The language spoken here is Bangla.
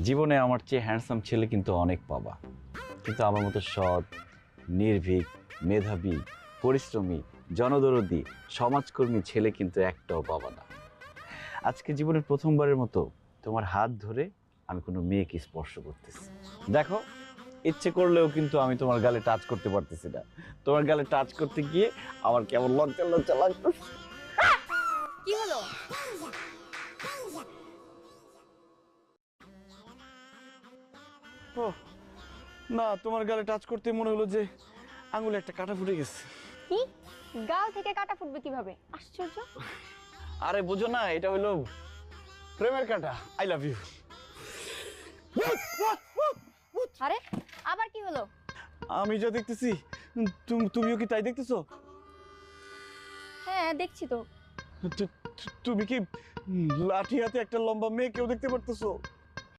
জীবনে আমার চেয়ে হ্যান্ডসাম ছেলে কিন্তু অনেক পাবা, কিন্তু আমার মতো সৎ, নির্ভীক, মেধাবী, পরিশ্রমী, জনদরদী, সমাজকর্মী ছেলে কিন্তু একটাও পাবা না। আজকে জীবনের প্রথমবারের মতো তোমার হাত ধরে আমি কোনো মেয়েকে স্পর্শ করতেছি। দেখো, ইচ্ছে করলেও কিন্তু আমি তোমার গালে টাচ করতে পারতেছি না। তোমার গালে টাচ করতে গিয়ে আমার কেমন লজ্জা লজ্জা লাগতেছে। কি হলো? ও না, তোমার গালে টাচ করতে মনে হলো যে আঙুলে একটা কাঁটা ফুটে গেছে। কি? গাল থেকে কাটা ফুটবে কিভাবে? আশ্চর্য। আরে বুঝো না, এটা হলো প্রেমের কাঁটা। I love you. আরে আবার কি হলো? আমি যা দেখতেছি তুমিও কি তাই দেখতেছো? হ্যাঁ দেখছি তো। তুমি কি লাঠি হাতে একটা লম্বা মেয়েকেও দেখতে পারতেছো?